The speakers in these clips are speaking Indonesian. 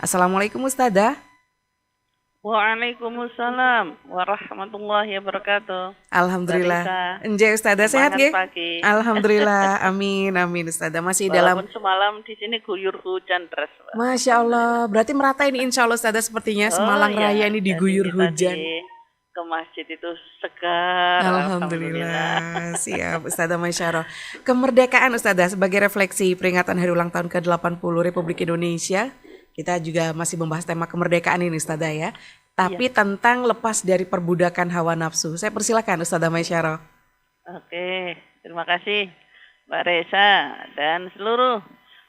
Assalamualaikum Ustazah. Waalaikumsalam warahmatullahi wabarakatuh. Mbak Alhamdulillah. Risa, Enjay Ustazah sehat semangat nggih? pagi. Alhamdulillah. Amin amin Ustazah. Masih dalam Walaupun semalam di sini guyur hujan deras, Mbak. Masya Alhamdulillah. Allah. Berarti merata ini insya Allah Ustazah sepertinya Oh Semalang Raya ya, ini jadi diguyur kita hujan. ke masjid itu segar, alhamdulillah. Alhamdulillah. Siap Ustazah Masyarah. Kemerdekaan Ustazah sebagai refleksi peringatan hari ulang tahun ke-80 Republik Indonesia. Kita juga masih membahas tema kemerdekaan ini Ustazah ya. Iya, Tapi tentang lepas dari perbudakan hawa nafsu. Saya persilakan Ustazah Masyarah. oke. Terima kasih Mbak Reza dan seluruh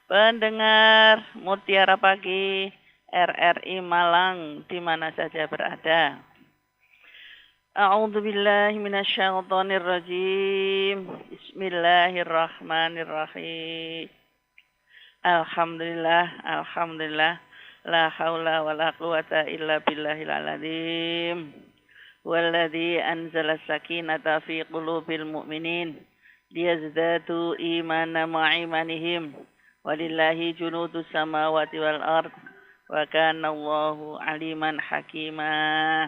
pendengar Mutiara Pagi RRI Malang di mana saja berada. A'udzu billahi minasyaitonir rajim. Bismillahirrahmanirrahim. Alhamdulillah. La haula wala quwata illa billahil azim. Walladzi anzala sakinata fi qulubil mu'minin liyazdadu imanan ma'imanihim. Walillahi junudus samawati wal ard. Wa kana Allahu aliman hakima.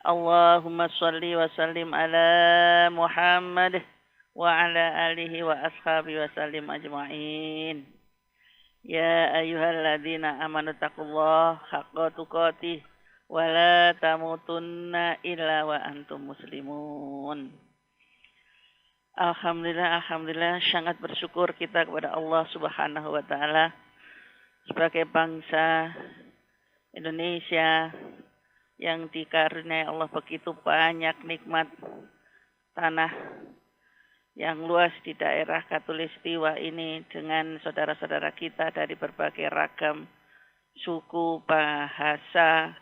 Allahumma salli wa sallim ala Muhammad wa ala alihi wa ashabi wa sallim ajma'in. Ya ayyuhalladzina amanu taqullaha haqqa tuqatih wa la tamutunna illa wa antum muslimun. Alhamdulillah sangat bersyukur kita kepada Allah Subhanahu wa taala sebagai bangsa Indonesia yang dikaruniai Allah begitu banyak nikmat tanah yang luas di daerah Katulistiwa ini dengan saudara-saudara kita dari berbagai ragam suku, bahasa,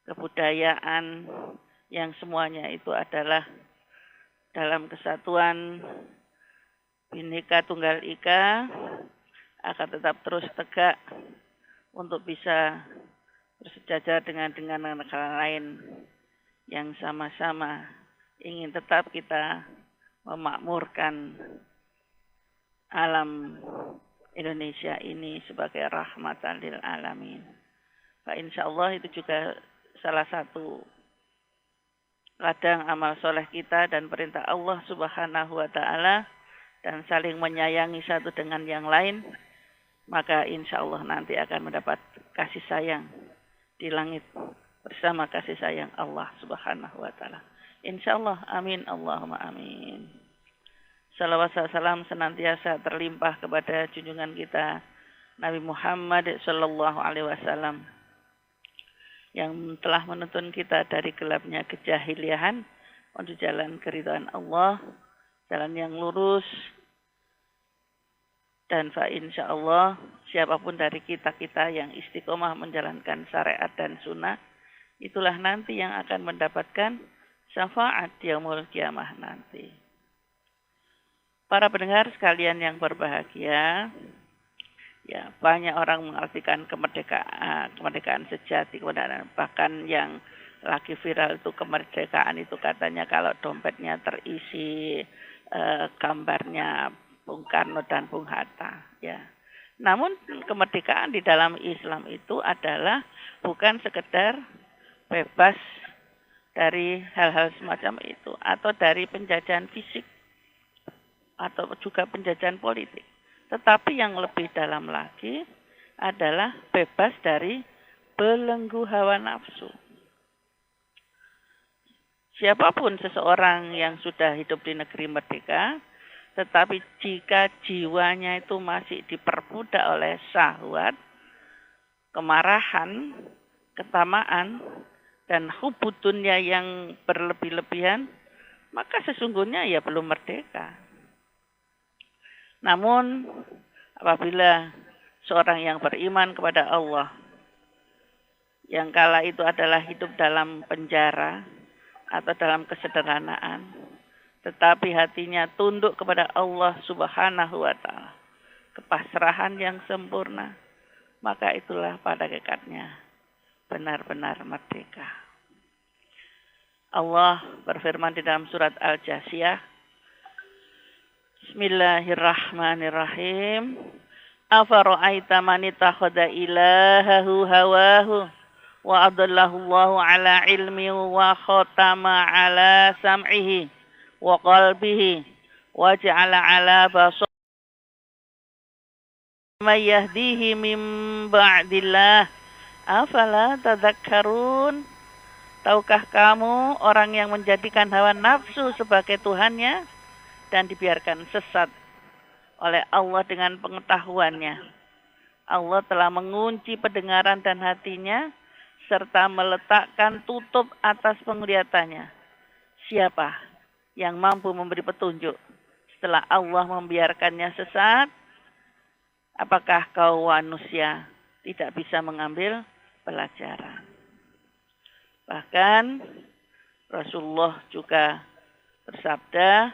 kebudayaan yang semuanya itu adalah dalam kesatuan Bhinneka Tunggal Ika akan tetap terus tegak untuk bisa bersejajar dengan negara lain yang sama-sama ingin tetap kita memakmurkan alam Indonesia ini sebagai rahmatan lil alamin. Insya Allah itu juga salah satu ladang amal soleh kita dan perintah Allah Subhanahu wa taala dan saling menyayangi satu dengan yang lain, maka insya Allah nanti akan mendapat kasih sayang di langit bersama kasih sayang Allah Subhanahu wa taala. Insyaallah amin Allahumma amin. Salawat salam senantiasa terlimpah kepada junjungan kita Nabi Muhammad sallallahu alaihi wasallam yang telah menuntun kita dari gelapnya kejahiliahan menuju jalan keridhaan Allah, jalan yang lurus. Dan insyaallah siapapun dari kita yang istiqomah menjalankan syariat dan sunnah, itulah nanti yang akan mendapatkan syafaat yaumul kiamah nanti. Para pendengar sekalian yang berbahagia, ya banyak orang mengartikan kemerdekaan sejati, bahkan yang lagi viral itu kemerdekaan itu katanya kalau dompetnya terisi gambarnya Bung Karno dan Bung Hatta, ya. Namun kemerdekaan di dalam Islam itu adalah bukan sekedar bebas dari hal-hal semacam itu atau dari penjajahan fisik atau juga penjajahan politik. Tetapi yang lebih dalam lagi adalah bebas dari belenggu hawa nafsu. Siapapun seseorang yang sudah hidup di negeri merdeka, tetapi jika jiwanya itu masih diperbudak oleh syahwat, kemarahan, ketamaan, dan hubud dunia yang berlebih-lebihan, maka sesungguhnya ya belum merdeka. Namun apabila seorang yang beriman kepada Allah, yang kala itu adalah hidup dalam penjara atau dalam kesederhanaan, tetapi hatinya tunduk kepada Allah Subhanahu wa taala, kepasrahan yang sempurna, maka itulah pada hakikatnya benar-benar merdeka. Allah berfirman di dalam surat Al-Jasiyah, Bismillahirrahmanirrahim. Afara'aita man ittakhadha ilahahu hawahu wa adallahu Allahu ala ilmi wa khatama ala sam'ihi wa qalbihi wa ja'ala ala basar may yahdihi min ba'dillah afala tadhakkarun. Tahukah kamu orang yang menjadikan hawa nafsu sebagai Tuhannya dan dibiarkan sesat oleh Allah dengan pengetahuannya. Allah telah mengunci pendengaran dan hatinya serta meletakkan tutup atas penglihatannya. Siapa yang mampu memberi petunjuk setelah Allah membiarkannya sesat? Apakah kau manusia tidak bisa mengambil pelajaran? Bahkan Rasulullah juga bersabda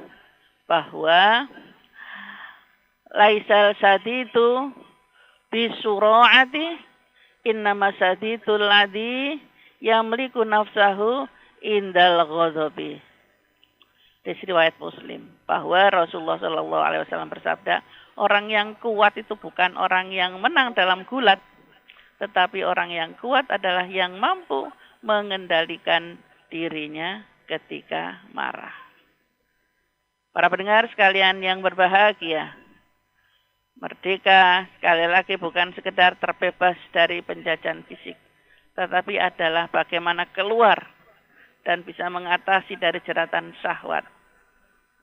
bahwa laisal sadidu bisura'ati innama sadidul ladzi yamliku nafsahu indal ghadabi. Di riwayat Muslim bahwa Rasulullah Shallallahu Alaihi Wasallam bersabda, orang yang kuat itu bukan orang yang menang dalam gulat, tetapi orang yang kuat adalah yang mampu mengendalikan dirinya ketika marah. Para pendengar sekalian yang berbahagia, merdeka sekali lagi bukan sekedar terbebas dari penjajahan fisik, tetapi adalah bagaimana keluar dan bisa mengatasi dari jeratan syahwat,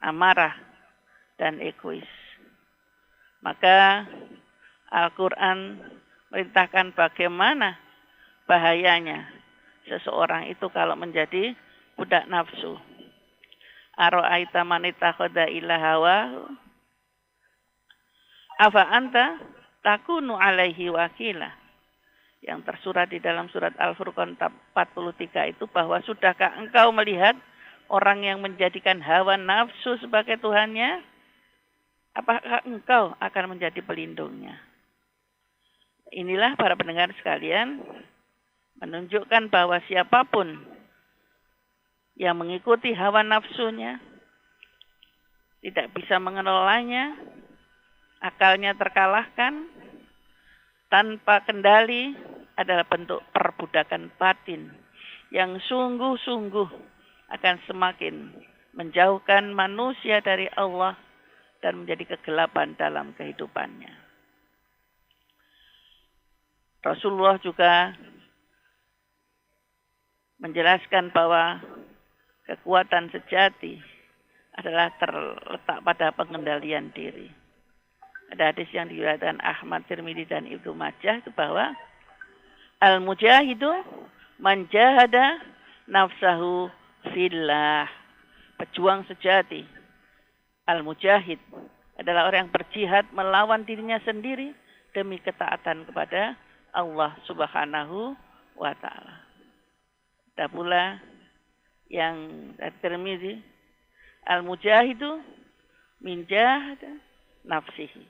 amarah, dan egois. Maka Al-Quran merintahkan bagaimana bahayanya seseorang itu kalau menjadi budak nafsu. Ara'aita man ittakhadha ilahahu afa anta takunu alaihi wakila. Yang tersurat di dalam surat Al-Furqan 43 itu bahwa sudahkah engkau melihat orang yang menjadikan hawa nafsu sebagai Tuhannya? Apakah engkau akan menjadi pelindungnya? Inilah para pendengar sekalian, menunjukkan bahwa siapapun yang mengikuti hawa nafsunya tidak bisa mengelolanya, akalnya terkalahkan, tanpa kendali adalah bentuk perbudakan batin yang sungguh-sungguh akan semakin menjauhkan manusia dari Allah dan menjadi kegelapan dalam kehidupannya. Rasulullah juga menjelaskan bahwa kekuatan sejati adalah terletak pada pengendalian diri. Ada hadis yang diriwayatkan Ahmad, Tirmidzi dan Ibnu Majah itu bahwa al-mujahidu man jahada nafsahu fillah. Pejuang sejati, al-mujahid adalah orang yang berjihad melawan dirinya sendiri demi ketaatan kepada Allah Subhanahu wa taala. Ada pula yang Tirmidzi, al-mujahidu min jahada nafsihi.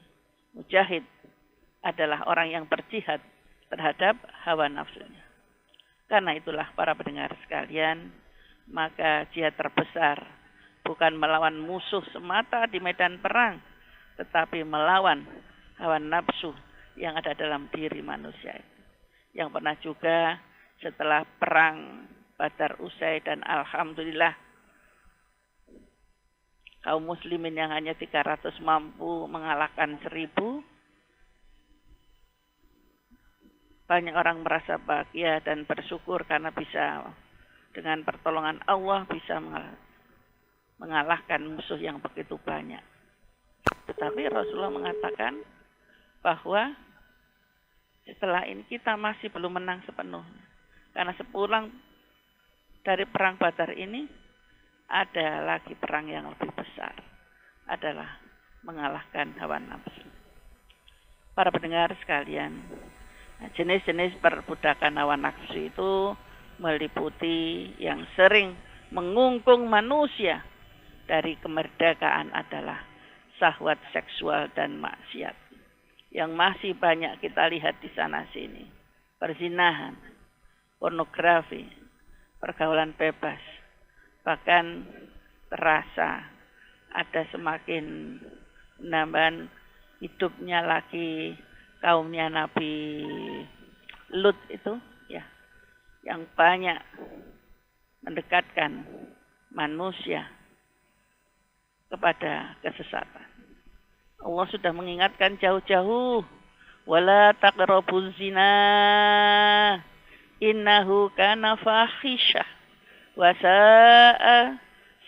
Mujahid adalah orang yang berjihad terhadap hawa nafsunya. Karena itulah para pendengar sekalian, maka jihad terbesar bukan melawan musuh semata di medan perang, tetapi melawan hawa nafsu yang ada dalam diri manusia. Yang pernah juga setelah perang Badar usai dan alhamdulillah kaum muslimin yang hanya 300 mampu mengalahkan 1000. Banyak orang merasa bahagia dan bersyukur karena bisa dengan pertolongan Allah bisa mengalahkan musuh yang begitu banyak. Tetapi Rasulullah mengatakan bahwa setelah ini kita masih belum menang sepenuhnya. Karena sepulang dari perang Badar ini ada lagi perang yang lebih besar, adalah mengalahkan hawa nafsu. Para pendengar sekalian, jenis-jenis perbudakan hawa nafsu itu meliputi yang sering mengungkung manusia dari kemerdekaan adalah syahwat seksual dan maksiat. Yang masih banyak kita lihat di sana sini. Perzinahan, pornografi, pergaulan bebas. Bahkan terasa ada semakin penambahan hidupnya lagi kaumnya Nabi Lut itu ya, yang banyak mendekatkan manusia kepada kesesatan. Allah sudah mengingatkan jauh-jauh, wala taqrabuz zina innahu kana fahisyah wa sa'a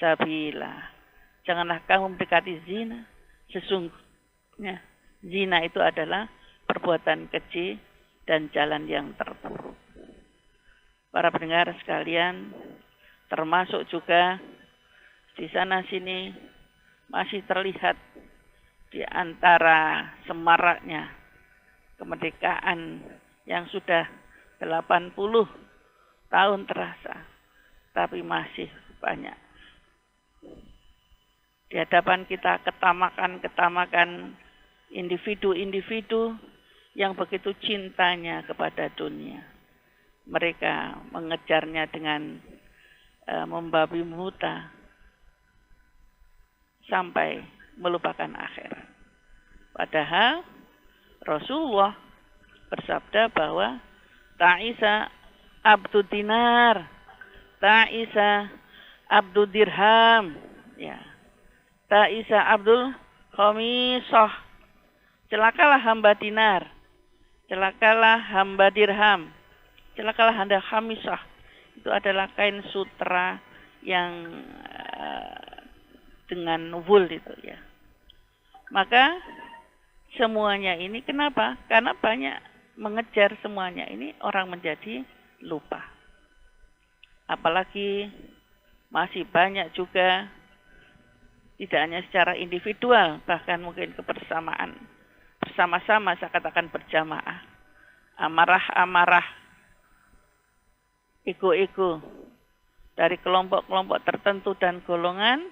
sabila. Janganlah kamu mendekati zina. Sesungguhnya zina itu adalah perbuatan keji dan jalan yang terburuk. Para pendengar sekalian, termasuk juga di sana sini masih terlihat di antara semaraknya kemerdekaan yang sudah 80 tahun terasa, tapi masih banyak di hadapan kita ketamakan individu-individu yang begitu cintanya kepada dunia. Mereka mengejarnya dengan membabi buta sampai melupakan akhirat. Padahal Rasulullah bersabda bahwa ta'isa abdu dinar, ta'isa abdu dirham, ya. Ta'isa abdul khamisah. Celakalah hamba dinar, celakalah hamba dirham, celakalah hamba khamisah. Itu adalah kain sutra yang dengan wool itu ya. Maka semuanya ini kenapa? Karena banyak mengejar semuanya ini, orang menjadi lupa. Apalagi masih banyak juga tidak hanya secara individual, bahkan mungkin kebersamaan, bersama-sama, saya katakan berjamaah, amarah-amarah, ego-ego dari kelompok-kelompok tertentu dan golongan,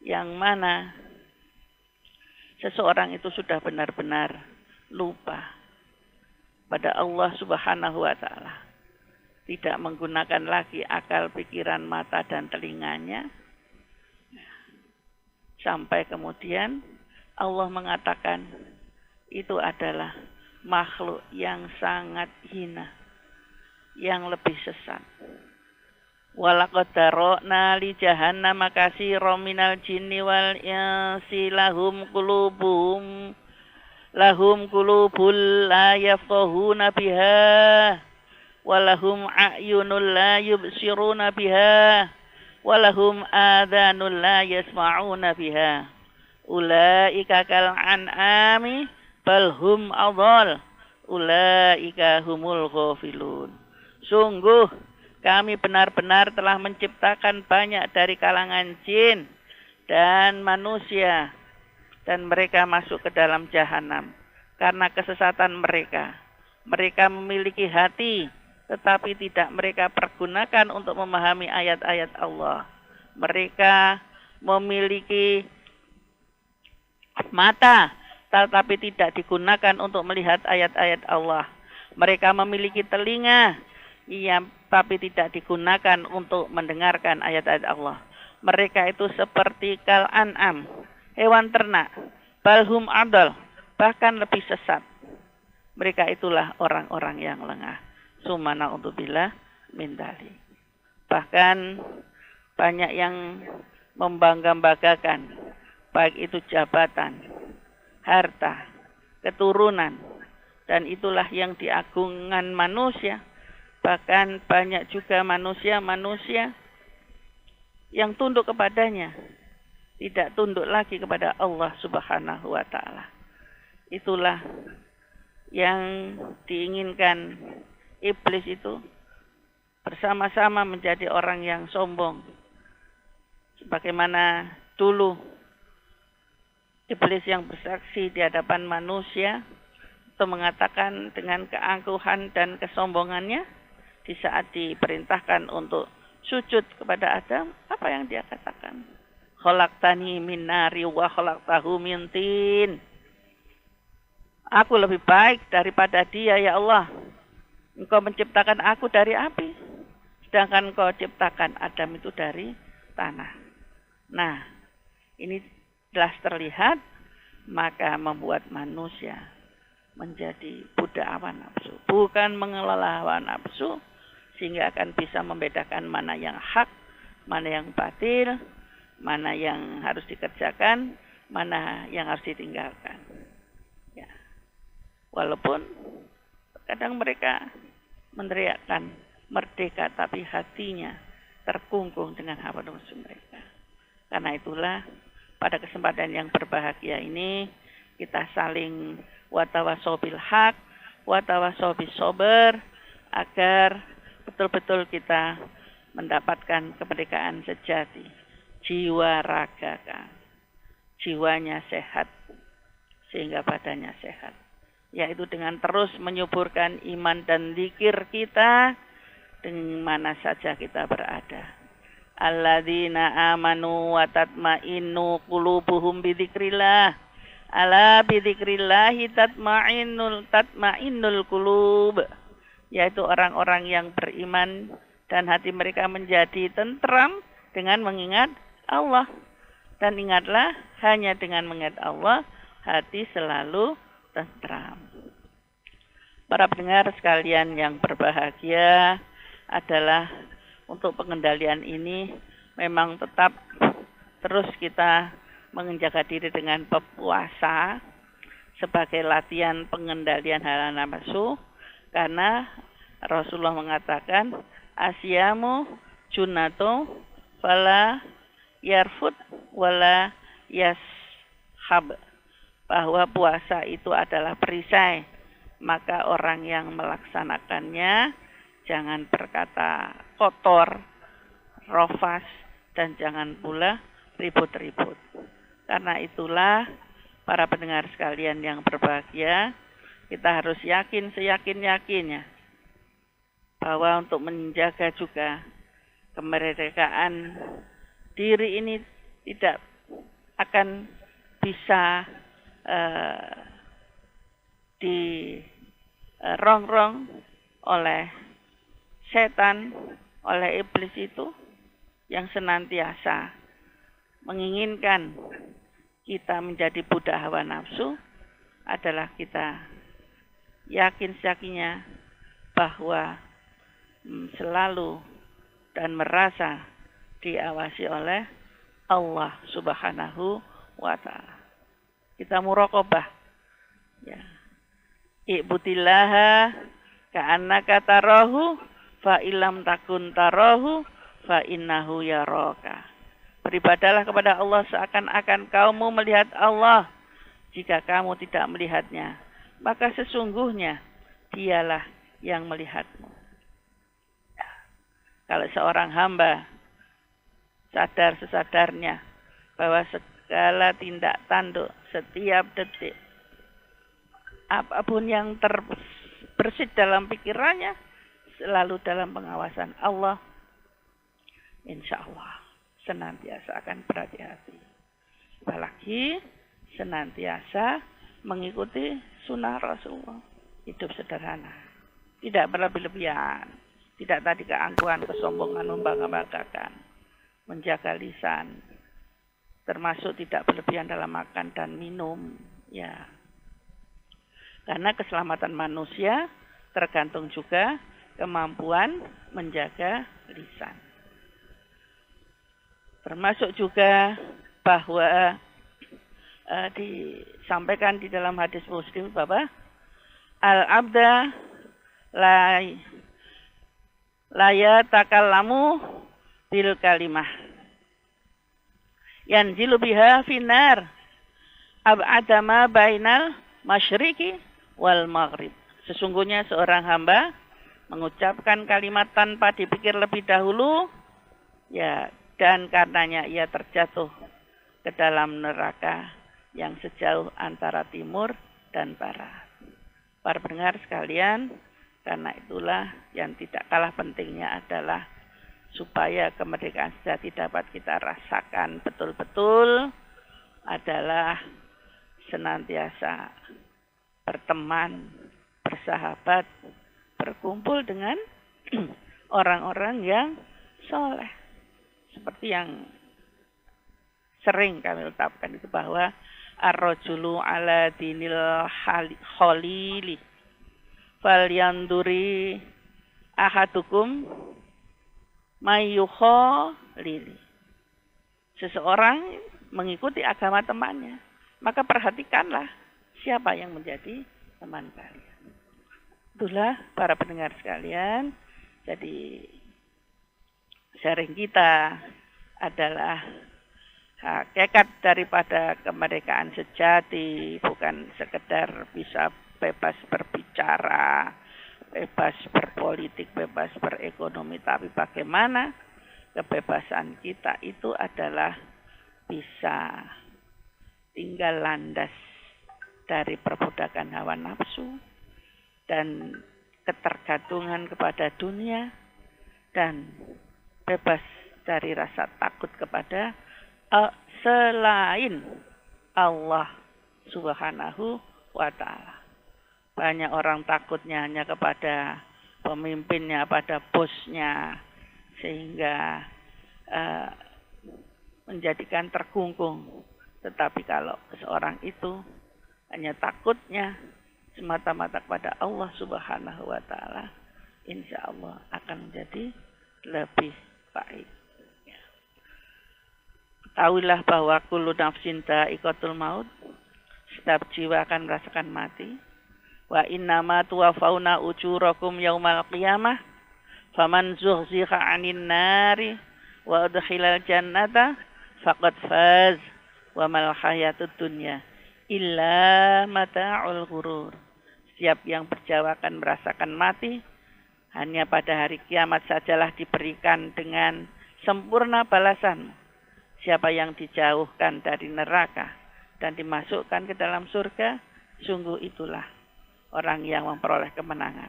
yang mana seseorang itu sudah benar-benar lupa pada Allah Subhanahu wa Ta'ala, tidak menggunakan lagi akal, pikiran, mata, dan telinganya. Sampai kemudian Allah mengatakan itu adalah makhluk yang sangat hina, yang lebih sesat. Walaqad darokna li jahannama katsiran minal jinni wal insi lahum qulubul la yafqahuna biha walahum a'yunul la yubsiruna biha walahum adhanul la yasma'una biha ulaika kal an'ami bal hum adhal ulaika humul ghafilun. Sungguh kami benar-benar telah menciptakan banyak dari kalangan jin dan manusia, dan mereka masuk ke dalam jahanam karena kesesatan mereka. Mereka memiliki hati, tetapi tidak mereka pergunakan untuk memahami ayat-ayat Allah. Mereka memiliki mata, tetapi tidak digunakan untuk melihat ayat-ayat Allah. Mereka memiliki telinga, tapi tidak digunakan untuk mendengarkan ayat-ayat Allah. Mereka itu seperti kal an'am, hewan ternak, balhum adal, bahkan lebih sesat. Mereka itulah orang-orang yang lengah. Sumana untubillah min dzalik. Bahkan banyak yang membangga-banggakan, baik itu jabatan, harta, keturunan, dan itulah yang diagungkan manusia. Bahkan banyak juga manusia-manusia yang tunduk kepadanya, tidak tunduk lagi kepada Allah Subhanahu wa Ta'ala. Itulah yang diinginkan iblis itu, bersama-sama menjadi orang yang sombong. Sebagaimana dulu iblis yang bersaksi di hadapan manusia itu mengatakan dengan keangkuhan dan kesombongannya di saat diperintahkan untuk sujud kepada Adam, apa yang dia katakan? Khalaqtani min nari wa khalaqtahu min tin. Aku lebih baik daripada dia, ya Allah. Engkau menciptakan aku dari api, sedangkan engkau ciptakan Adam itu dari tanah. Nah, ini jelas terlihat, maka membuat manusia menjadi budak hawa nafsu, bukan mengelola hawa nafsu, sehingga akan bisa membedakan mana yang hak, mana yang batil, mana yang harus dikerjakan, mana yang harus ditinggalkan. Ya. Walaupun kadang mereka meneriakkan merdeka, tapi hatinya terkungkung dengan hawa nafsu mereka. Karena itulah pada kesempatan yang berbahagia ini kita saling watawasau bil haq, watawasau bis sober, agar betul-betul kita mendapatkan kemerdekaan sejati. Jiwa raga kan, jiwanya sehat sehingga badannya sehat. Yaitu dengan terus menyuburkan iman dan zikir kita di mana saja kita berada. Alladzina amanu wa tatma'innu qulubuhum bidzikrillah. Ala bidzikrillahi tatma'innul qulub. Yaitu orang-orang yang beriman dan hati mereka menjadi tentram dengan mengingat Allah. Dan ingatlah, hanya dengan mengingat Allah hati selalu tentram. Para pendengar sekalian yang berbahagia, adalah untuk pengendalian ini memang tetap terus kita menjaga diri dengan berpuasa sebagai latihan pengendalian hawa nafsu, karena Rasulullah mengatakan asyamu junnatu fala yarfud wala yashab, bahwa puasa itu adalah perisai, maka orang yang melaksanakannya jangan berkata kotor, rofas, dan jangan pula ribut-ribut. Karena itulah para pendengar sekalian yang berbahagia, kita harus yakin seyakin-yakinnya bahwa untuk menjaga juga kemerdekaan diri ini tidak akan bisa dirongrong oleh setan, oleh iblis itu yang senantiasa menginginkan kita menjadi budak hawa nafsu, adalah kita yakin seyakinnya bahwa selalu dan merasa diawasi oleh Allah Subhanahu wa Ta'ala. Kita muraqabah, ya. I'budillaha ka'annaka tarahu fa ilam takun tarahu fa innahu yaraka. Beribadalah kepada Allah seakan-akan kamu melihat Allah. Jika kamu tidak melihatnya, maka sesungguhnya dialah yang melihatmu. Kalau seorang hamba sadar sesadarnya bahwa segala tindak tanduk setiap detik, apapun yang terbersit dalam pikirannya, selalu dalam pengawasan Allah, insya Allah senantiasa akan berhati-hati. Apalagi senantiasa mengikuti sunnah Rasulullah. Hidup sederhana, tidak berlebih-lebihan, tidak tadi keangkuhan, kesombongan, membangga-banggakan, menjaga lisan, termasuk tidak berlebihan dalam makan dan minum, ya. Karena keselamatan manusia tergantung juga kemampuan menjaga lisan. Termasuk juga bahwa disampaikan di dalam hadis Muslim bahwa al-abda la yatakallamu bil kalimah yanzilu biha finar ab'ada ma bainal masyriqi wal maghrib. Sesungguhnya seorang hamba mengucapkan kalimat tanpa dipikir lebih dahulu, ya, dan karenanya ia terjatuh ke dalam neraka yang sejauh antara timur dan barat. Para pendengar sekalian, karena itulah yang tidak kalah pentingnya adalah supaya kemerdekaan sejati dapat kita rasakan betul-betul adalah senantiasa berteman, bersahabat, berkumpul dengan orang-orang yang soleh. Seperti yang sering kami ucapkan itu bahwa ar-rajulu ala dinil khalili falyanduri ahadukum mayyukhalili. Seseorang mengikuti agama temannya, maka perhatikanlah siapa yang menjadi teman kalian. Itulah para pendengar sekalian, jadi sharing kita adalah hakikat daripada kemerdekaan sejati, bukan sekedar bisa bebas berbicara, bebas berpolitik, bebas berekonomi, tapi bagaimana kebebasan kita itu adalah bisa tinggal landas dari perbudakan hawa nafsu dan ketergantungan kepada dunia dan bebas dari rasa takut kepada selain Allah Subhanahu wa ta'ala. Banyak orang takutnya hanya kepada pemimpinnya, pada bosnya, sehingga menjadikan terkungkung. Tetapi kalau seorang itu hanya takutnya semata-mata kepada Allah Subhanahu wa ta'ala, insya Allah akan menjadi lebih baik. Ketahuilah bahwa kullu nafsin dha'iqatul maut, setiap jiwa akan merasakan mati. Wa innama tuwaffawna ujurakum yaumal qiyamah faman zuhziha 'anil nari wa udkhilal jannata faqad faz wa mal hayatud dunya illa mata'ul ghurur. Setiap yang berjiwa akan merasakan mati, hanya pada hari kiamat sajalah diberikan dengan sempurna balasan. Siapa yang dijauhkan dari neraka dan dimasukkan ke dalam surga, sungguh itulah orang yang memperoleh kemenangan.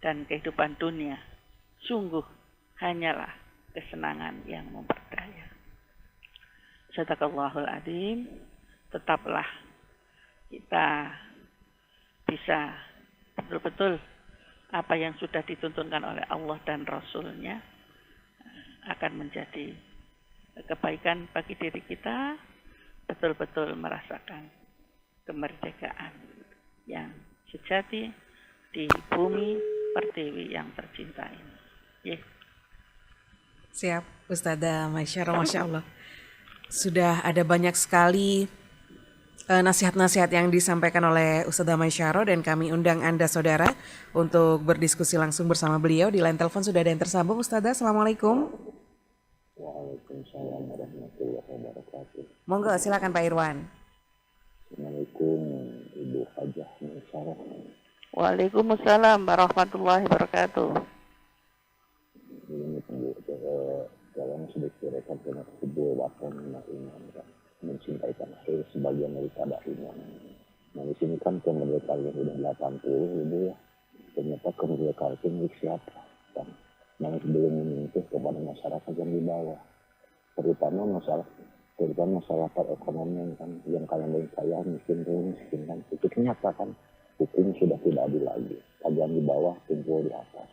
Dan kehidupan dunia sungguh hanyalah kesenangan yang memperdaya. Sadaqallahul adzim. Tetaplah kita bisa betul-betul apa yang sudah dituntunkan oleh Allah dan Rasul-Nya akan menjadi kebaikan bagi diri kita, betul-betul merasakan kemerdekaan yang sejati di bumi pertiwi yang tercinta ini. Siap, Ustadzah Maisyarah, Masya Allah. Sudah ada banyak sekali nasihat-nasihat yang disampaikan oleh Ustadzah Maisyarah, dan kami undang Anda saudara untuk berdiskusi langsung bersama beliau. Di line telepon sudah ada yang tersambung. Ustadzah, Assalamualaikum. Waalaikumsalam warahmatullahi wabarakatuh. Monggo, silakan Pak Irwan. Assalamualaikum Ibu Hajah Maisyarah. Waalaikumsalam warahmatullahi wabarakatuh. Ini tunggu dalam sedikit rekap dengan kedua bahkan iman mencintai tanah air sebagian daripada iman. Nah di sini kan kemerdekaan yang sudah 80 Ibu ya. Ternyata kemerdekaan itu milik siapa? Kan yang belum menyentuh kepada masyarakat yang di bawah, terutama masyarakat ekonomi kan, yang kalian kaya miskin kan, itu ternyata kan hukum sudah tidak adil lagi, kajian di bawah kumpul di atas.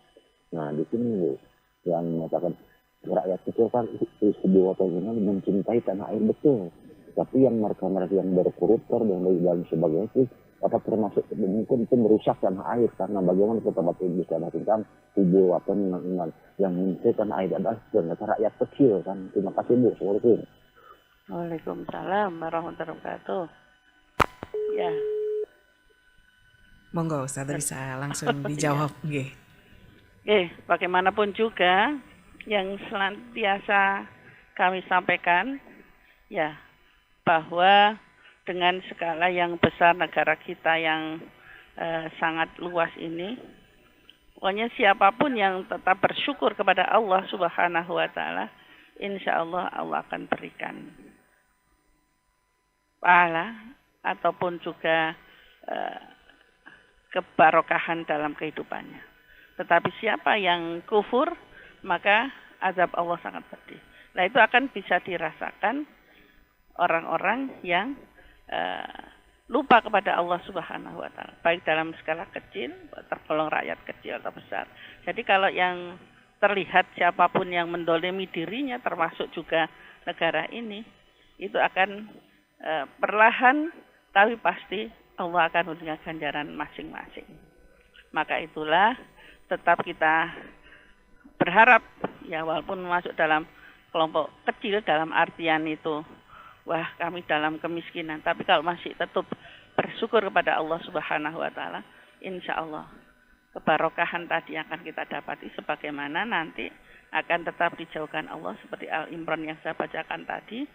Nah di sini Bu, yang mengatakan rakyat kecil kan sebuah pengen mencintai tanah air betul, tapi yang mereka yang berkoruptor dan lain sebagainya itu apa termasuk mungkin itu merusak tanah air, karena bagaimana kita bisa melakukan tubuh atau dengan yang mencari tanah air adalah ternyata rakyat kecil kan. Terima kasih Bu. Assalamualaikum. Waalaikumsalam warahmatullahi wabarakatuh. Ya. Monggo Ustadzah bisa langsung dijawab. Bagaimanapun juga yang senantiasa kami sampaikan ya, bahwa dengan skala yang besar negara kita yang sangat luas ini, pokoknya siapapun yang tetap bersyukur kepada Allah Subhanahu wa ta'ala, insya Allah Allah akan berikan pahala ataupun juga kebarokahan dalam kehidupannya. Tetapi siapa yang kufur, maka azab Allah sangat pedih. Nah itu akan bisa dirasakan orang-orang yang lupa kepada Allah Subhanahu wa ta'ala, baik dalam skala kecil, tergolong rakyat kecil atau besar. Jadi kalau yang terlihat siapapun yang mendolimi dirinya, termasuk juga negara ini, itu akan perlahan tapi pasti Allah akan memberikan ganjaran masing-masing. Maka itulah tetap kita berharap ya, walaupun masuk dalam kelompok kecil dalam artian itu wah kami dalam kemiskinan, tapi kalau masih tetap bersyukur kepada Allah Subhanahu wa taala, insya Allah kebarokahan tadi akan kita dapati sebagaimana nanti akan tetap dijauhkan Allah seperti Al-Imran yang saya bacakan tadi,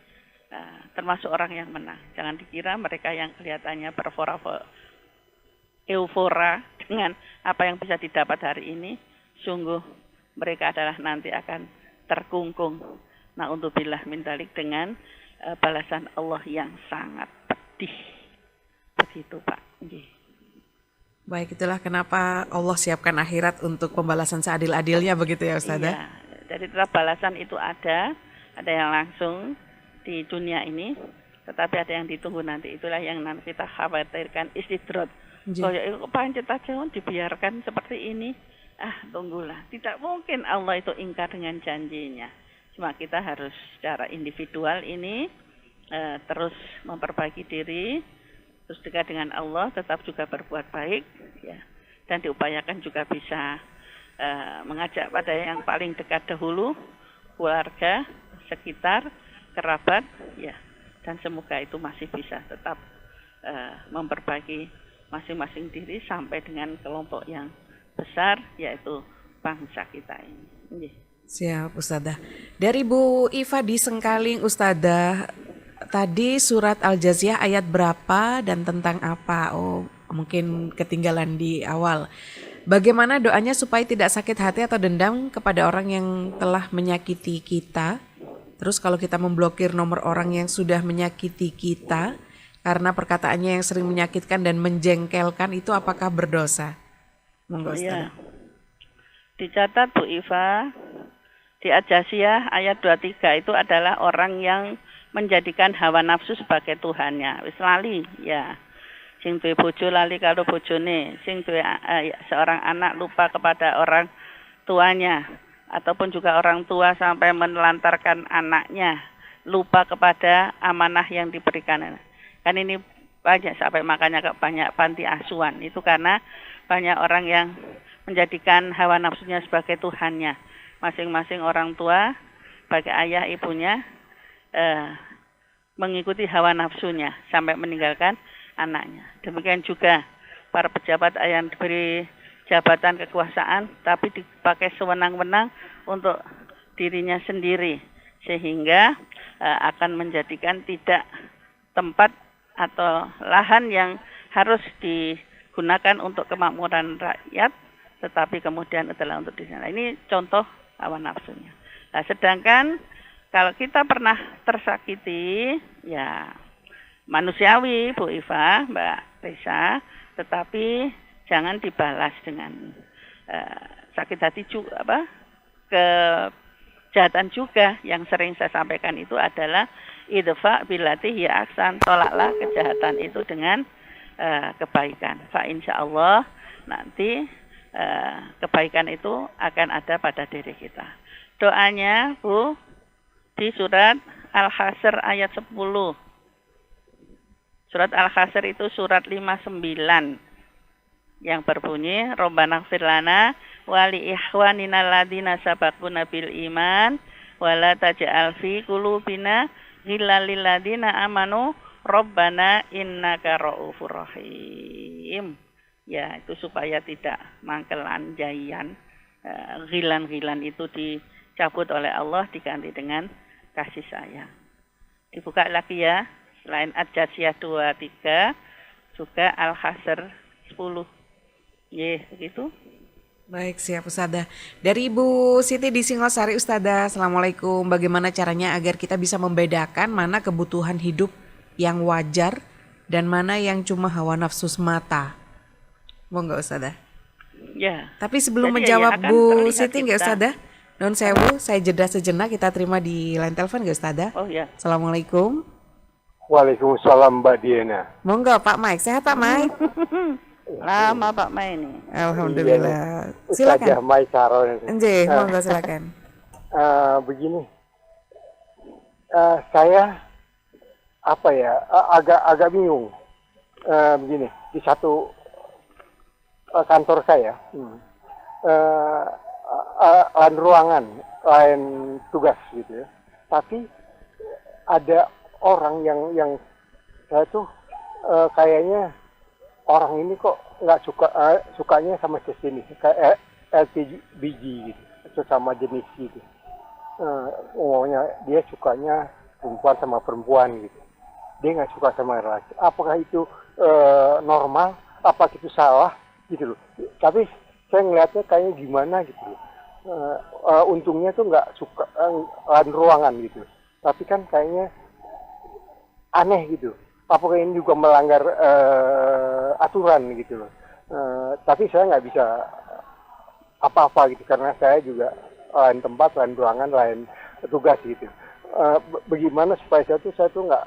termasuk orang yang menang. Jangan dikira mereka yang kelihatannya eufora dengan apa yang bisa didapat hari ini, sungguh mereka adalah nanti akan terkungkung. Na'udzubillah min dzalik dengan balasan Allah yang sangat pedih. Begitu Pak. Baik, itulah kenapa Allah siapkan akhirat untuk pembalasan seadil-adilnya begitu ya Ustazah? Iya, jadi tetap balasan itu ada yang langsung di dunia ini, tetapi ada yang ditunggu nanti. Itulah yang nanti kita khawatirkan istidrot. Kalau itu pancet aja dibiarkan seperti ini, tunggulah. Tidak mungkin Allah itu ingkar dengan janjinya. Cuma kita harus secara individual ini terus memperbaiki diri, terus dekat dengan Allah, tetap juga berbuat baik, ya, dan diupayakan juga bisa mengajak pada yang paling dekat dahulu, keluarga, sekitar, kerabat, ya, dan semoga itu masih bisa tetap memperbaiki masing-masing diri sampai dengan kelompok yang besar, yaitu bangsa kita ini. Siap Ustazah. Dari Bu Iva di Sengkaling Ustazah, tadi surat Al-Jaziyah ayat berapa dan tentang apa? Oh, mungkin ketinggalan di awal. Bagaimana doanya supaya tidak sakit hati atau dendam kepada orang yang telah menyakiti kita? Terus kalau kita memblokir nomor orang yang sudah menyakiti kita karena perkataannya yang sering menyakitkan dan menjengkelkan, itu apakah berdosa? Monggo Ustazah. Dicatat Bu Iva, di Al-Jaziyah ayat 23 itu adalah orang yang menjadikan hawa nafsu sebagai Tuhannya. Wis lali ya. Sing duwe bojo lali karo bojone, sing duwe seorang anak lupa kepada orang tuanya, ataupun juga orang tua sampai menelantarkan anaknya, lupa kepada amanah yang diberikan. Kan ini banyak, sampai makanya banyak panti asuhan. Itu karena banyak orang yang menjadikan hawa nafsunya sebagai Tuhannya. Masing-masing orang tua, bagi ayah ibunya, mengikuti hawa nafsunya sampai meninggalkan anaknya. Demikian juga para pejabat yang diberi jabatan kekuasaan tapi dipakai sewenang-wenang untuk dirinya sendiri, sehingga akan menjadikan tidak tempat atau lahan yang harus digunakan untuk kemakmuran rakyat, tetapi kemudian adalah untuk di sana. Ini contoh hawa nafsunya. Nah, sedangkan kalau kita pernah tersakiti, ya manusiawi Bu Iva, Mbak Risa, tetapi jangan dibalas dengan sakit hati juga, kejahatan juga. Yang sering saya sampaikan itu adalah idfa billati hiya ahsan, tolaklah kejahatan itu dengan kebaikan. Fa insyaallah nanti kebaikan itu akan ada pada diri kita. Doanya Bu di surat Al-Hasr ayat 10. Surat Al-Hasr itu surat 59 yang berbunyi Rabbana ighfir lana wa li ikhwanina alladziina sabaquna bil iman wa la taj'al fi qulubina ghillal lil ladziina amanu Rabbana innaka ra'ufur rahim. Ya, itu supaya tidak mangkel anjaian, ghilan-ghilan itu dicabut oleh Allah, diganti dengan kasih sayang. Dibuka lagi ya, selain Al-Jaziyah 23 juga Al-Hasr 10. Begitu. Baik, siap Ustazah. Dari Ibu Siti di Singosari Ustazah, Assalamualaikum. Bagaimana caranya agar kita bisa membedakan mana kebutuhan hidup yang wajar dan mana yang cuma hawa nafsu semata? Monggo Ustazah. Ya. Tapi sebelum Jadi menjawab akan Bu terlihat Siti nggak kita. Ustazah? Non sewu, saya jeda sejenak, kita terima di line telepon nggak Ustazah? Oh ya. Assalamualaikum. Waalaikumsalam Mbak Diana. Monggo Pak Mike, sehat Pak Mike? Lama Pak Mai ini. Alhamdulillah. Ustazah Silakan. Mai Saron. Nggih, monggo silakan. Begini, saya apa ya, agak bingung. Begini, di satu kantor saya, eh, lain ruangan, lain tugas gitu ya. Tapi ada orang yang saya tuh kayaknya orang ini kok nggak sukanya sama jenis kayak LTBG gitu, sesama jenis gitu. Ngomongnya dia sukanya perempuan sama perempuan gitu. Dia nggak suka sama laki. Apakah itu normal? Apa itu salah gitu loh. Tapi saya ngeliatnya kayaknya gimana gitu loh. Untungnya tuh nggak suka lain ruangan gitu. Tapi kan kayaknya aneh gitu. Apakah ini juga melanggar aturan gitu loh. Tapi saya nggak bisa apa-apa gitu karena saya juga lain tempat, lain ruangan, lain tugas gitu. Bagaimana supaya saya tuh nggak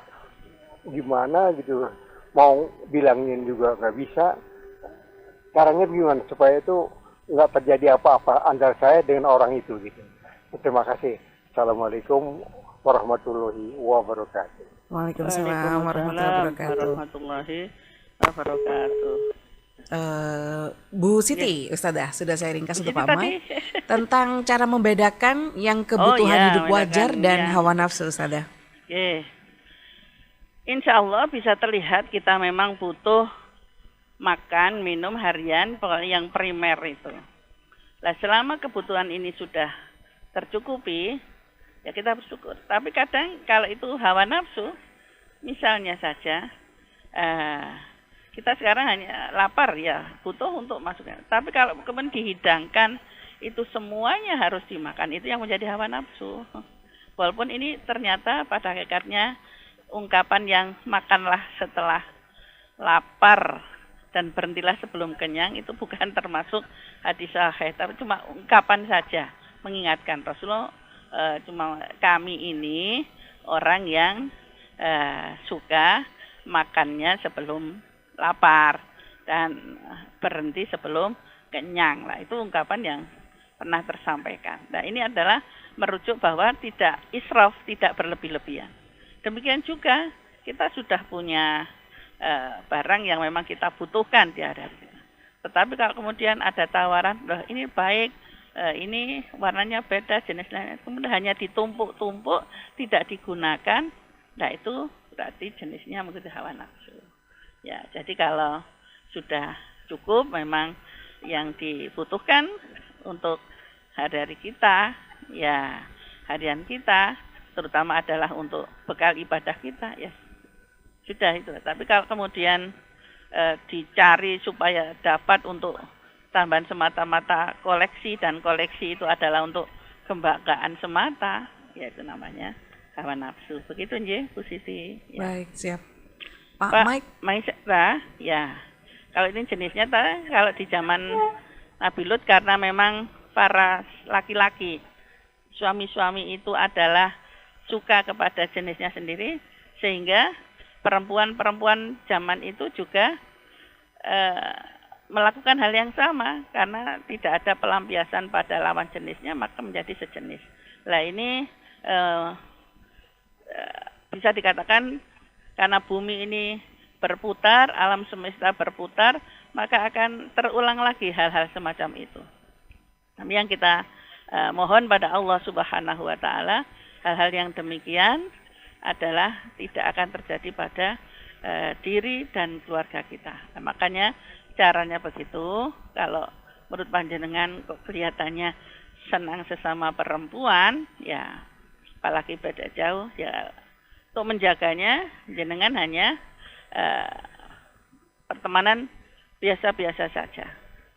gimana gitu, mau bilangin juga nggak bisa. Caranya gimana supaya itu nggak terjadi apa-apa antara saya dengan orang itu gitu. Terima kasih. Assalamualaikum warahmatullahi wabarakatuh. Waalaikumsalam warahmatullahi wabarakatuh. Bu Siti, Ustazah, sudah saya ringkas untuk Pak Mai tentang cara membedakan yang kebutuhan hidup wajar dan hawa nafsu, Ustazah. Insya Allah bisa terlihat kita memang butuh makan, minum harian, pokoknya yang primer itu. Nah, selama kebutuhan ini sudah tercukupi, ya kita bersyukur. Tapi kadang kalau itu hawa nafsu, misalnya saja, kita sekarang hanya lapar ya, butuh untuk masuknya. Tapi kalau kemudian dihidangkan, itu semuanya harus dimakan. Itu yang menjadi hawa nafsu. Walaupun ini ternyata pada hakikatnya ungkapan yang makanlah setelah lapar dan berhentilah sebelum kenyang itu bukan termasuk hadis sahih, tapi cuma ungkapan saja mengingatkan Rasulullah. Cuma kami ini orang yang suka makannya sebelum lapar dan berhenti sebelum kenyang. Lah itu ungkapan yang pernah tersampaikan. Nah, ini adalah merujuk bahwa tidak israf, tidak berlebih-lebihan. Demikian juga kita sudah punya barang yang memang kita butuhkan di hari-hari kita. Tetapi kalau kemudian ada tawaran, loh ini baik, ini warnanya beda, jenis lain, kemudian hanya ditumpuk-tumpuk, tidak digunakan, nah itu berarti jenisnya mengikuti hawa nafsu. Ya, jadi kalau sudah cukup memang yang dibutuhkan untuk hari-hari kita, ya harian kita, terutama adalah untuk bekal ibadah kita, ya sudah itu. Tapi kalau kemudian dicari supaya dapat untuk tambahan semata-mata koleksi, dan koleksi itu adalah untuk kebanggaan semata, ya itu namanya hawa nafsu. Begitu nggih, Bu Siti. Ya. Baik, siap. Pak Mike, ya. Kalau ini jenisnya kalau di zaman Nabi Lut, karena memang para laki-laki, suami-suami itu adalah suka kepada jenisnya sendiri, sehingga perempuan-perempuan zaman itu juga melakukan hal yang sama, karena tidak ada pelampiasan pada lawan jenisnya, maka menjadi sejenis. Nah ini bisa dikatakan karena bumi ini berputar, alam semesta berputar, maka akan terulang lagi hal-hal semacam itu. Tapi yang kita mohon pada Allah Subhanahu wa Ta'ala, hal-hal yang demikian adalah tidak akan terjadi pada diri dan keluarga kita. Nah, makanya caranya begitu. Kalau menurut panjenengan kok kelihatannya senang sesama perempuan, ya apalagi beda jauh, ya untuk menjaganya jenengan hanya pertemanan biasa-biasa saja.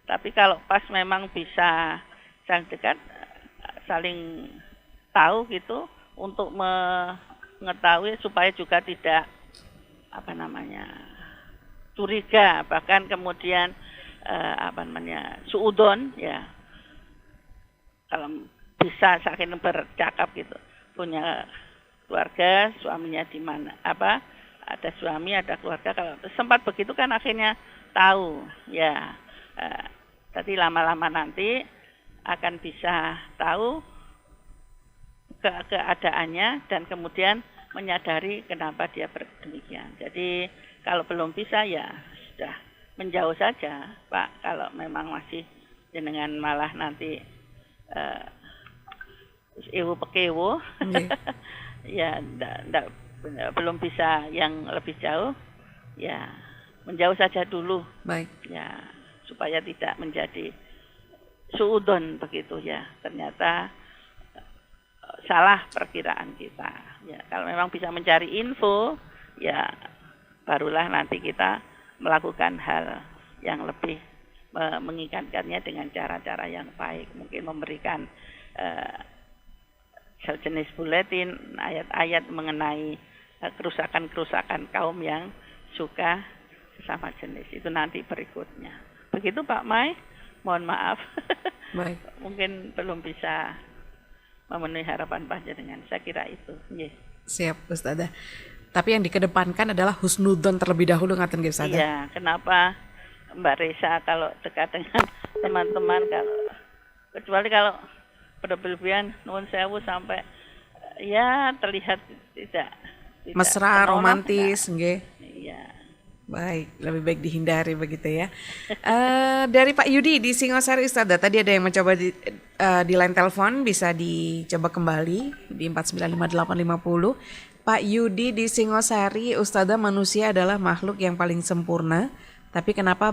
Tapi kalau pas memang bisa saling dekat, saling tahu gitu, untuk mengetahui supaya juga tidak curiga, bahkan kemudian suudon, ya kalau bisa saling bercakap gitu, punya keluarga, suaminya di mana, ada suami, ada keluarga, kalau sempat begitu kan akhirnya tahu, ya jadi lama-lama nanti akan bisa tahu keadaannya dan kemudian menyadari kenapa dia berdemikian. Jadi kalau belum bisa ya sudah menjauh saja, Pak. Kalau memang masih jenengan malah nanti ewo pekewo, Nggih. ya belum bisa yang lebih jauh, ya menjauh saja dulu, Baik. ya supaya tidak menjadi suudon begitu ya. Ternyata salah perkiraan kita. Ya, kalau memang bisa mencari info, ya barulah nanti kita melakukan hal yang lebih mengingatkannya dengan cara-cara yang baik. Mungkin memberikan sejenis buletin, ayat-ayat mengenai kerusakan-kerusakan kaum yang suka sesama jenis. Itu nanti berikutnya. Begitu Pak Mai, mohon maaf. Baik. Mungkin belum bisa memenuhi harapan panjenengan. Saya kira itu. Yes. Siap Ustazah. Tapi yang dikedepankan adalah husnudzon terlebih dahulu ngaten nggih Ustazah. Iya, kenapa Mbak Reza kalau dekat dengan teman-teman, kecuali kalau berlebihan nuwun sewu sampai ya terlihat tidak Mesra, senonoh, romantis, nggih. Iya. Baik, lebih baik dihindari begitu ya. Dari Pak Yudi di Singosari Ustazah, tadi ada yang mencoba di line telepon, bisa dicoba kembali di 4958850. Pak Yudi di Singosari, Ustazah, manusia adalah makhluk yang paling sempurna, tapi kenapa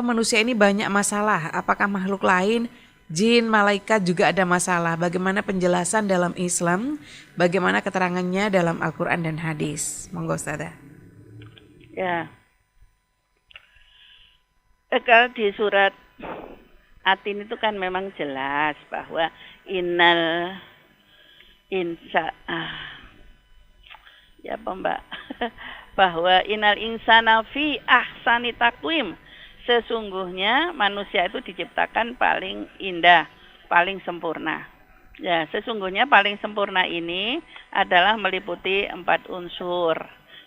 manusia ini banyak masalah? Apakah makhluk lain, jin, malaikat juga ada masalah? Bagaimana penjelasan dalam Islam? Bagaimana keterangannya dalam Al-Quran dan hadis? Monggo Ustazah. Ya. Kalau di surat Atin itu kan memang jelas bahwa ya apa Mbak? Bahwa innal insana fi ahsani taqwim. Sesungguhnya manusia itu diciptakan paling indah, paling sempurna. Ya, sesungguhnya paling sempurna ini adalah meliputi 4 unsur.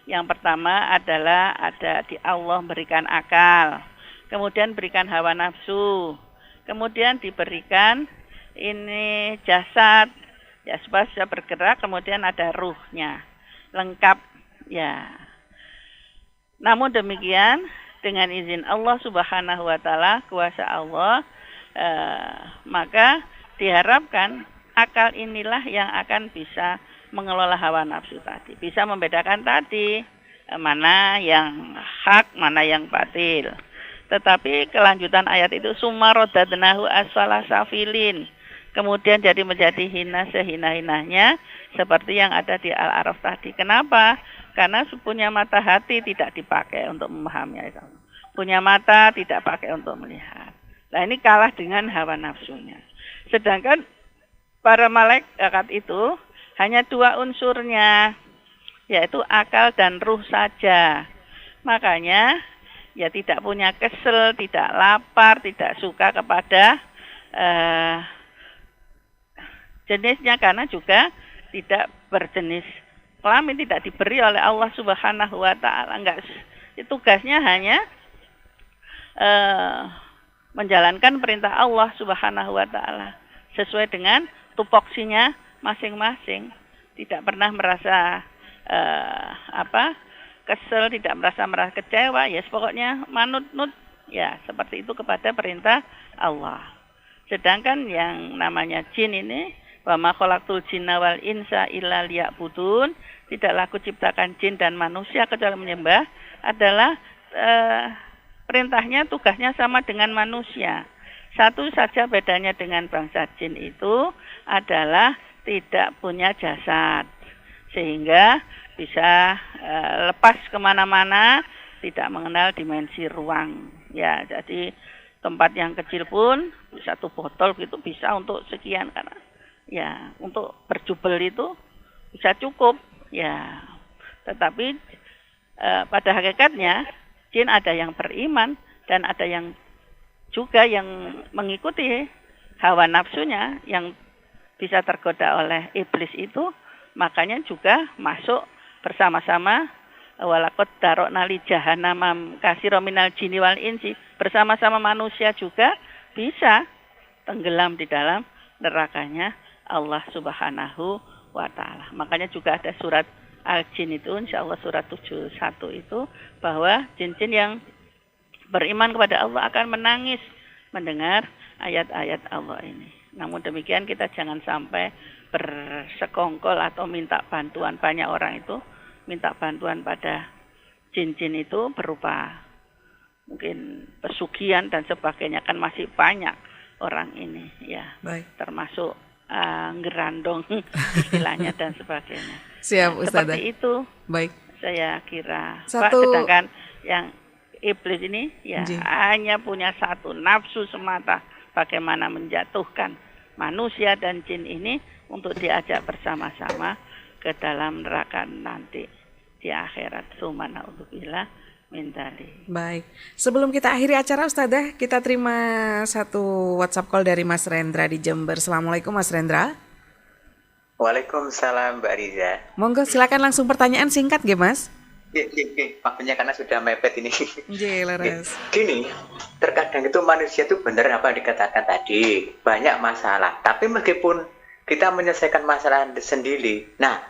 Yang pertama adalah ada di Allah berikan akal, kemudian berikan hawa nafsu, kemudian diberikan ini jasad, ya supaya bisa bergerak, kemudian ada ruhnya, lengkap ya. Namun demikian, dengan izin Allah Subhanahu wa Ta'ala, kuasa Allah, maka diharapkan akal inilah yang akan bisa mengelola hawa nafsu tadi, bisa membedakan tadi mana yang hak, mana yang batil. Tetapi kelanjutan ayat itu summa radadnahu asfala safilin, kemudian jadi menjadi hina sehina-hinanya seperti yang ada di Al-A'raf tadi. Kenapa? Karena punya mata hati tidak dipakai untuk memahami itu. Punya mata tidak pakai untuk melihat. Nah, ini kalah dengan hawa nafsunya. Sedangkan para malaikat itu hanya 2 unsurnya, yaitu akal dan ruh saja. Makanya ya tidak punya kesel, tidak lapar, tidak suka kepada jenisnya, karena juga tidak berjenis kelamin, tidak diberi oleh Allah Subhanahu wa Ta'ala. Enggak, tugasnya hanya menjalankan perintah Allah Subhanahu wa Ta'ala sesuai dengan tupoksinya masing-masing. Tidak pernah merasa kesel, tidak merasa kecewa, ya pokoknya manut-nut ya seperti itu kepada perintah Allah. Sedangkan yang namanya jin ini, wa ma khalaqtul jinna wal insa illa liya'budun, tidaklah aku ciptakan jin dan manusia kecuali menyembah, adalah perintahnya, tugasnya sama dengan manusia. Satu saja bedanya dengan bangsa jin itu adalah tidak punya jasad, sehingga bisa lepas kemana-mana, tidak mengenal dimensi ruang. Ya, jadi tempat yang kecil pun 1 botol gitu bisa untuk sekian, karena ya untuk berjubel itu bisa cukup. Ya, tetapi pada hakikatnya jin ada yang beriman dan ada yang juga yang mengikuti hawa nafsunya yang bisa tergoda oleh iblis itu, makanya juga masuk bersama-sama, walaqad darokna li jahannam katsiran minal jinni wal insi, bersama-sama manusia juga bisa tenggelam di dalam nerakanya Allah Subhanahu wa ta'ala. Makanya juga ada surat Al-Jin itu, insya Allah surat 71 itu, bahwa jin-jin yang beriman kepada Allah akan menangis mendengar ayat-ayat Allah ini. Namun demikian kita jangan sampai bersekongkol atau minta bantuan. Banyak orang itu minta bantuan pada jin-jin itu berupa mungkin pesugihan dan sebagainya, kan masih banyak orang ini ya. Baik. Termasuk ngerandong istilahnya dan sebagainya. Siap, Ustazah. Seperti itu. Baik. Saya kira. Pak, Satu. sedangkan yang iblis ini ya Ji. hanya punya satu nafsu semata, bagaimana menjatuhkan manusia dan jin ini untuk diajak bersama-sama ke dalam neraka nanti di akhirat. Subhanallah min dzalik. Baik. Sebelum kita akhiri acara Ustazah, kita terima satu WhatsApp call dari Mas Rendra di Jember. Assalamualaikum Mas Rendra. Waalaikumsalam Mbak Riza. Monggo silakan langsung pertanyaan singkat nggih Mas. Waktunya karena sudah mepet ini. Nggih, leres. Gini, terkadang itu manusia itu benar apa yang dikatakan tadi, banyak masalah. Tapi meskipun kita menyelesaikan masalah sendiri, nah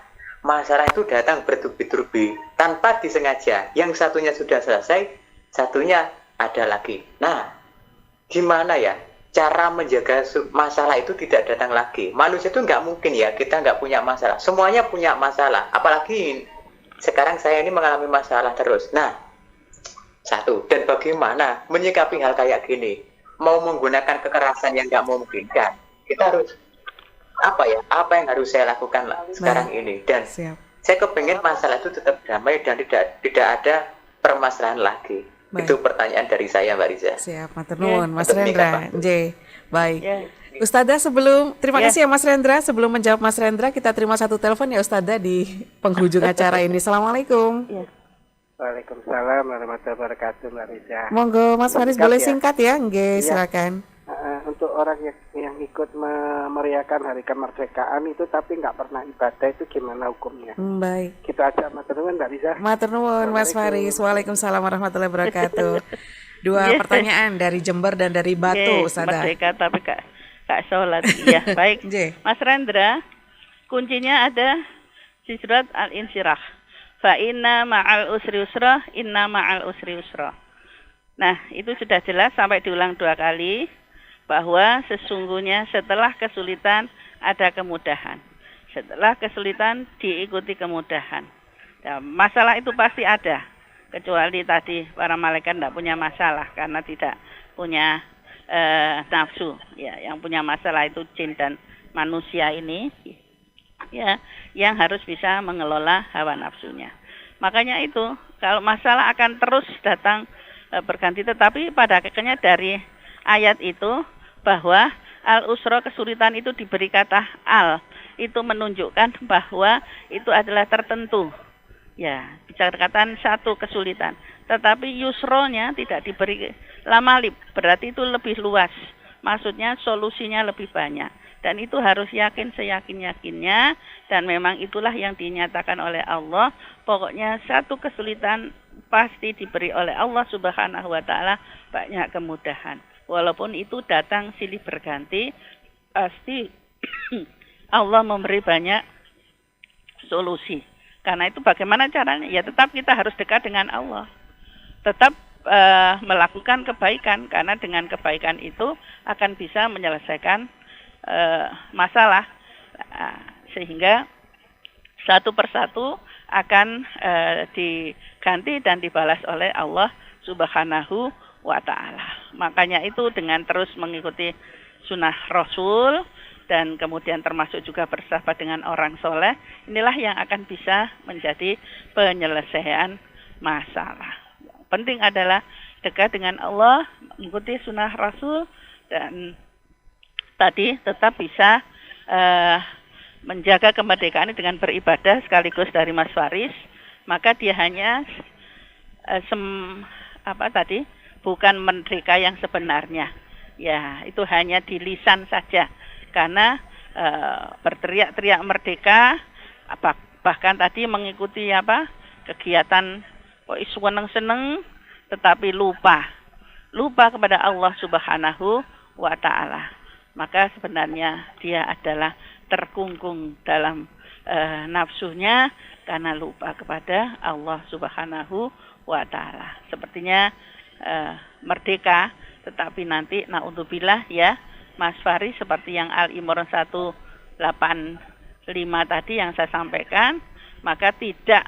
masalah itu datang bertubi-tubi tanpa disengaja. Yang satunya sudah selesai, satunya ada lagi. Nah, gimana ya cara menjaga masalah itu tidak datang lagi? Manusia itu nggak mungkin ya kita nggak punya masalah. Semuanya punya masalah. Apalagi sekarang saya ini mengalami masalah terus. Nah, satu, dan bagaimana menyikapi hal kayak gini? Mau menggunakan kekerasan yang nggak memungkinkan. Kita harus apa yang harus saya lakukan sekarang ini? Dan Siap. saya kepengen masalah itu tetap damai dan tidak ada permasalahan lagi. Baik. Itu pertanyaan dari saya, Mbak Riza. Siap, matur nuwun Mas Untuk Rendra. nikah, Pak. Nggih. Baik. Ya. Ustazah terima kasih ya Mas Rendra. Sebelum menjawab Mas Rendra, kita terima satu telepon ya Ustazah di penghujung acara ini. Assalamualaikum. Waalaikumsalam warahmatullahi wabarakatuh, Mbak Riza. Monggo Mas Faris Singkat boleh ya? singkat ya? Nggih, Iya. silakan. Untuk orang yang ikut memeriahkan hari kemerdekaan itu tapi nggak pernah ibadah, itu gimana hukumnya? Baik. Kita aja Mbak Terun, Mbak Riza. Matur nuwun Mas Faris. Waalaikumsalam warahmatullahi wabarakatuh. Dua Iya. pertanyaan dari Jember dan dari Batu, Oke, Ustazah. merdeka tapi kak sholat. Iya, baik. Nggih. Mas Rendra, kuncinya ada di surat Al-Insyirah. Fa inna ma'al usri usra, inna ma'al usri usra. Nah, itu sudah jelas sampai diulang 2 kali bahwa sesungguhnya setelah kesulitan ada kemudahan. Setelah kesulitan diikuti kemudahan. Nah, masalah itu pasti ada. Kecuali tadi para malaikat tidak punya masalah karena tidak punya nafsu. Ya, yang punya masalah itu jin dan manusia ini, ya, yang harus bisa mengelola hawa nafsunya. Makanya itu kalau masalah akan terus datang berganti, tetapi pada akhirnya dari ayat itu bahwa al-usra kesulitan itu diberi kata al, itu menunjukkan bahwa itu adalah tertentu. Ya, dikatakan satu kesulitan. Tetapi yusronya tidak diberi lamalib, berarti itu lebih luas. Maksudnya solusinya lebih banyak. Dan itu harus yakin seyakin-yakinnya. Dan memang itulah yang dinyatakan oleh Allah. Pokoknya satu kesulitan pasti diberi oleh Allah Subhanahu wa ta'ala banyak kemudahan. Walaupun itu datang silih berganti, pasti Allah memberi banyak solusi. Karena itu bagaimana caranya? Ya tetap kita harus dekat dengan Allah. Tetap melakukan kebaikan. Karena dengan kebaikan itu akan bisa menyelesaikan masalah. Sehingga satu persatu akan diganti dan dibalas oleh Allah Subhanahu wa ta'ala. Makanya itu dengan terus mengikuti sunnah Rasul dan kemudian termasuk juga bersahabat dengan orang soleh, inilah yang akan bisa menjadi penyelesaian masalah. Yang penting adalah dekat dengan Allah, mengikuti sunnah Rasul, dan tadi tetap bisa menjaga kemerdekaan dengan beribadah sekaligus dari Mas Faris. Maka dia hanya bukan merdeka yang sebenarnya. Ya, itu hanya di lisan saja. Karena berteriak-teriak merdeka, bahkan tadi mengikuti kegiatan seneng-seneng, tetapi lupa kepada Allah Subhanahu wa ta'ala. Maka sebenarnya dia adalah terkungkung dalam nafsunya karena lupa kepada Allah Subhanahu wa Ta'ala. Sepertinya merdeka, tetapi nanti naudzubillah ya Mas Fahri, seperti yang Al-Imran 185 tadi yang saya sampaikan, maka tidak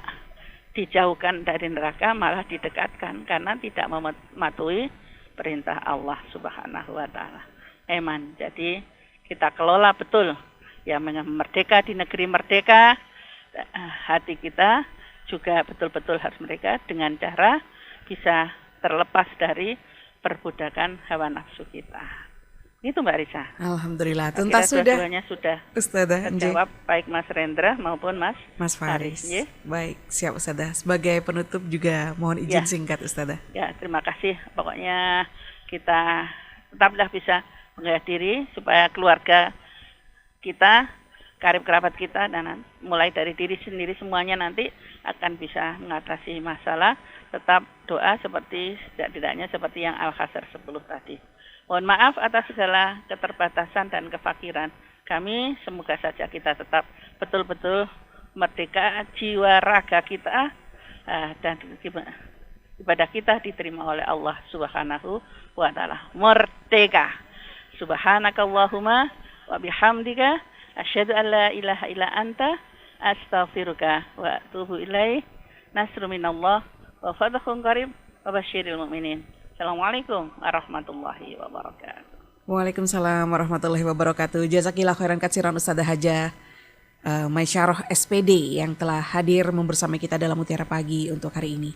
dijauhkan dari neraka, malah didekatkan karena tidak mematuhi perintah Allah Subhanahu wa Ta'ala. Eman. Jadi kita kelola betul ya, merdeka di negeri merdeka, hati kita juga betul-betul harus merdeka dengan cara bisa terlepas dari perbudakan hawa nafsu kita. Itu Mbak Risa. Alhamdulillah, Kira tuntas sudah dua-duanya sudah Ustazah. terjawab, baik Mas Rendra maupun Mas Faris. Faris, ya. Baik, siap Ustazah. Sebagai penutup juga mohon izin Ya. singkat Ustazah. Ya, terima kasih. Pokoknya kita tetaplah bisa menghadiri supaya keluarga kita, karib kerabat kita, dan mulai dari diri sendiri semuanya nanti akan bisa mengatasi masalah. Tetap doa seperti setidaknya seperti yang Al-Hasr 10 tadi. Mohon maaf atas segala keterbatasan dan kefakiran kami. Semoga saja kita tetap betul-betul merdeka jiwa raga kita, dan ibadah kita diterima oleh Allah Subhanahu wa Ta'ala. Merdeka. Subhanakallahumma wa bihamdika asyhadu an la ilaha illa anta astaghfiruka wa atubu ilaik. Nasrun minallah wa fathun qarib wa basyiril mu'minin. Assalamualaikum warahmatullahi wabarakatuh. Waalaikumsalam warahmatullahi wabarakatuh. Jazakillah khairan katsiran Ustazah Hajah Maisyarah SPD yang telah hadir membersamai kita dalam Mutiara Pagi untuk hari ini.